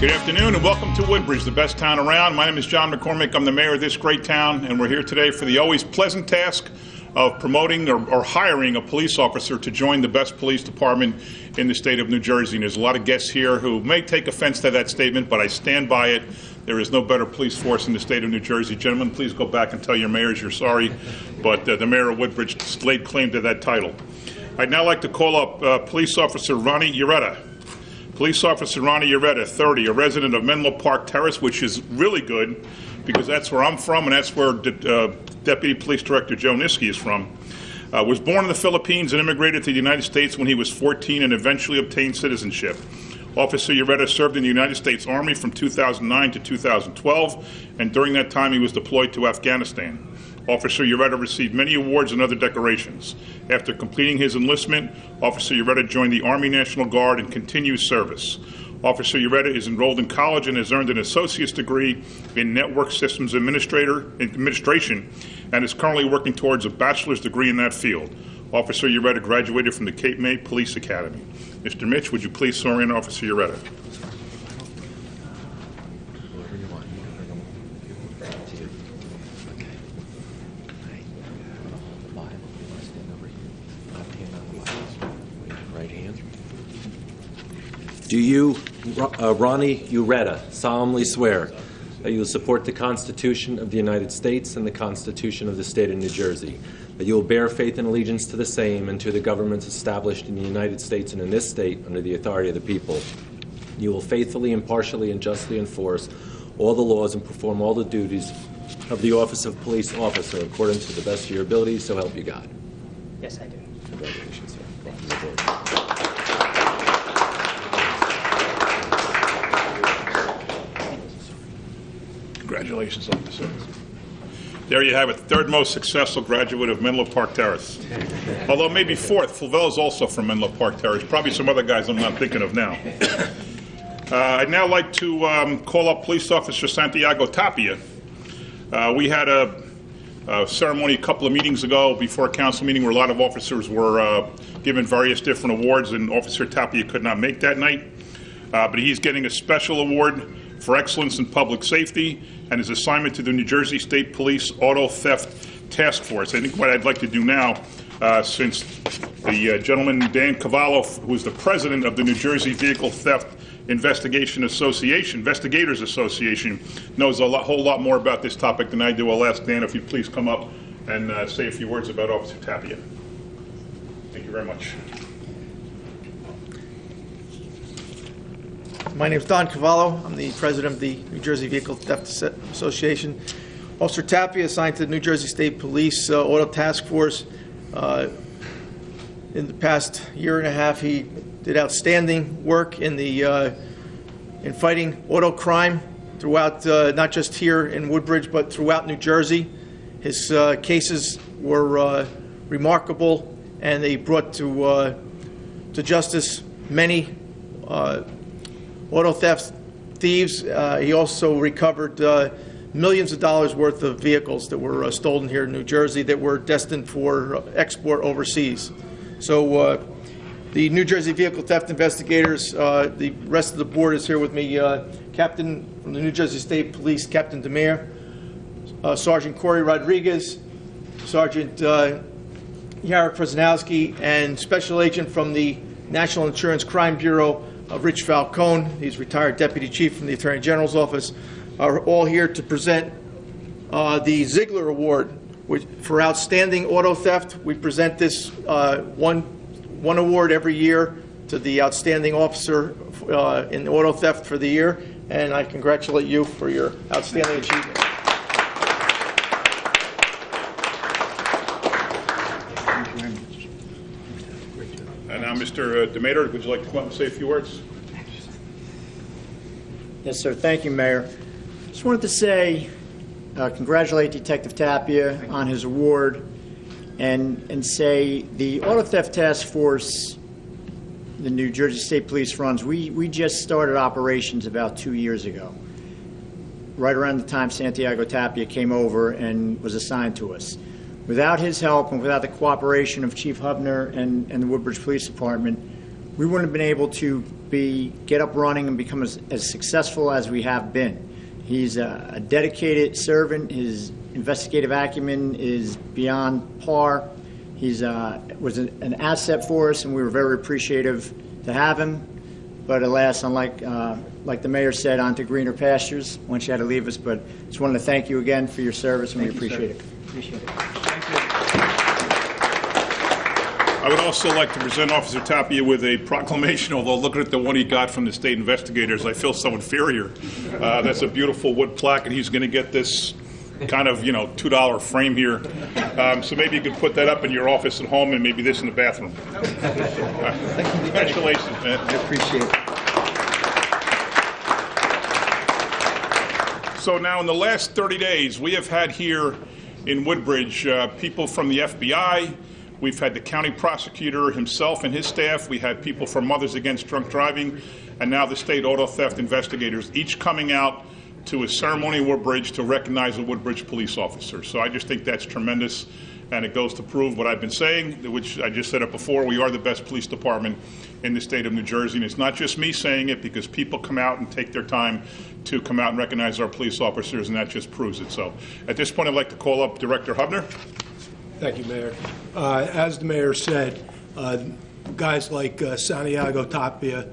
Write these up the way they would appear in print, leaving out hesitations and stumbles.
Good afternoon and welcome to Woodbridge, the best town around. My name is John McCormick. I'm the mayor of this great town, and we're here today for the always pleasant task of promoting or hiring a police officer to join the best police department in the state of New Jersey. And there's a lot of guests here who may take offense to that statement, but I stand by it. There is no better police force in the state of New Jersey. Gentlemen, please go back and tell your mayors you're sorry, but the mayor of Woodbridge laid claim to that title. I'd now like to call up Police Officer Ronnie Ureta. Police Officer Ronnie Ureta, 30, a resident of Menlo Park Terrace, which is really good because that's where I'm from and that's where Deputy Police Director Joe Niski is from. Was born in the Philippines and immigrated to the United States when he was 14 and eventually obtained citizenship. Officer Ureta served in the United States Army from 2009 to 2012, and during that time he was deployed to Afghanistan. Officer Ureta received many awards and other decorations. After completing his enlistment, Officer Ureta joined the Army National Guard and continues service. Officer Ureta is enrolled in college and has earned an associate's degree in Network Systems Administration and is currently working towards a bachelor's degree in that field. Officer Ureta graduated from the Cape May Police Academy. Mr. Mitch, would you please swear in Officer Ureta? Do you, Ronnie Ureta, solemnly swear that you will support the Constitution of the United States and the Constitution of the State of New Jersey, that you will bear faith and allegiance to the same and to the governments established in the United States and in this state under the authority of the people? You will faithfully, impartially, and justly enforce all the laws and perform all the duties of the office of police officer according to the best of your ability, so help you God. Yes, I do. Congratulations, sir. Welcome aboard. Congratulations, officer. There you have it, third most successful graduate of Menlo Park Terrace. Although maybe fourth. Fulvell is also from Menlo Park Terrace. Probably some other guys I'm not thinking of now. I'd now like to call up Police Officer Santiago Tapia. We had a ceremony a couple of meetings ago before a council meeting where a lot of officers were given various different awards, and Officer Tapia could not make that night. But he's getting a special award for excellence in public safety and his assignment to the New Jersey State Police Auto Theft Task Force. I think what I'd like to do now, since the gentleman, Dan Cavallo, who is the president of the New Jersey Vehicle Theft Investigators Association, knows a whole lot more about this topic than I do. I'll ask Dan if you'd please come up and say a few words about Officer Tapia. Thank you very much. My name is Don Cavallo. I'm the president of the New Jersey Vehicle Theft Association. Officer Tapia assigned to the New Jersey State Police Auto Task Force. In the past year and a half, he did outstanding work in fighting auto crime throughout, not just here in Woodbridge, but throughout New Jersey. His cases were remarkable, and they brought to justice many auto theft thieves. He also recovered millions of dollars worth of vehicles that were stolen here in New Jersey that were destined for export overseas. So the New Jersey Vehicle Theft Investigators, the rest of the board is here with me. Captain from the New Jersey State Police, Captain Demir, Sergeant Corey Rodriguez, Sergeant Yarek Prasnowski, and Special Agent from the National Insurance Crime Bureau, Rich Falcone. He's retired Deputy Chief from the Attorney General's Office, are all here to present the Ziegler Award for outstanding auto theft. We present this one award every year to the outstanding officer in auto theft for the year, and I congratulate you for your outstanding achievement. And now, Mr. Demeter, would you like to come up and say a few words? Yes, sir. Thank you, Mayor. Just wanted to say, congratulate Detective Tapia on his award, and say the Auto Theft Task Force the New Jersey State Police runs, we just started operations about 2 years ago, right around the time Santiago Tapia came over and was assigned to us. Without his help and without the cooperation of Chief Hubner and the Woodbridge Police Department, we wouldn't have been able to get up running and become as successful as we have been. He's a dedicated servant. His investigative acumen is beyond par. He's was an asset for us, and we were very appreciative to have him. But alas, unlike like the mayor said, on to greener pastures once you had to leave us. But just wanted to thank you again for your service, and we appreciate it. Appreciate it. I would also like to present Officer Tapia with a proclamation, although looking at the one he got from the state investigators, I feel so inferior. That's a beautiful wood plaque, and he's going to get this kind of, $2 frame here. So maybe you could put that up in your office at home and maybe this in the bathroom. Congratulations, man. I appreciate it. So now in the last 30 days, we have had here in Woodbridge people from the FBI. We've had the county prosecutor himself and his staff. We had people from Mothers Against Drunk Driving, and now the state auto theft investigators, each coming out to a ceremony in Woodbridge to recognize a Woodbridge police officer. So I just think that's tremendous, and it goes to prove what I've been saying, which I just said it before. We are the best police department in the state of New Jersey, and it's not just me saying it, because people come out and take their time to come out and recognize our police officers, and that just proves it. So at this point, I'd like to call up Director Hubner. Thank you, Mayor. As the mayor said, guys like Santiago Tapia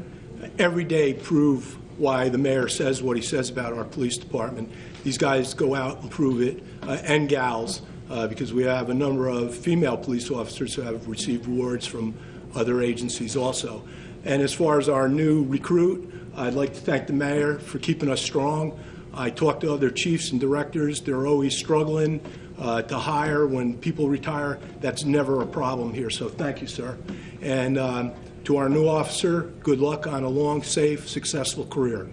every day prove why the mayor says what he says about our police department. These guys go out and prove it, and gals, because we have a number of female police officers who have received awards from other agencies also. And as far as our new recruit, I'd like to thank the mayor for keeping us strong. I talked to other chiefs and directors. They're always struggling to hire when people retire. That's never a problem here, so thank you, sir. And to our new officer, good luck on a long, safe, successful career.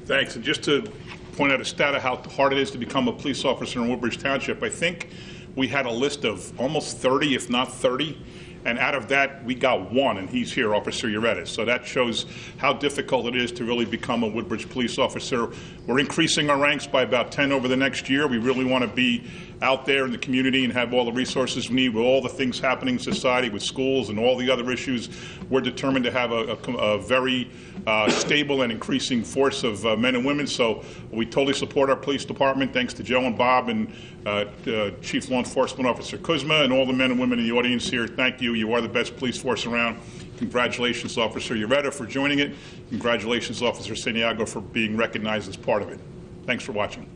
Thanks. And just to point out a stat of how hard it is to become a police officer in Woodbridge Township, I think we had a list of almost 30, if not 30, and out of that, we got one, and he's here, Officer Ureta. So that shows how difficult it is to really become a Woodbridge police officer. We're increasing our ranks by about 10 over the next year. We really want to be out there in the community and have all the resources we need with all the things happening in society, with schools and all the other issues. We're determined to have a very stable and increasing force of men and women. So we totally support our police department. Thanks to Joe and Bob and Chief Law Enforcement Officer Kuzma and all the men and women in the audience here. Thank you. You are the best police force around. Congratulations, Officer Ureta, for joining it. Congratulations, Officer Santiago, for being recognized as part of it. Thanks for watching.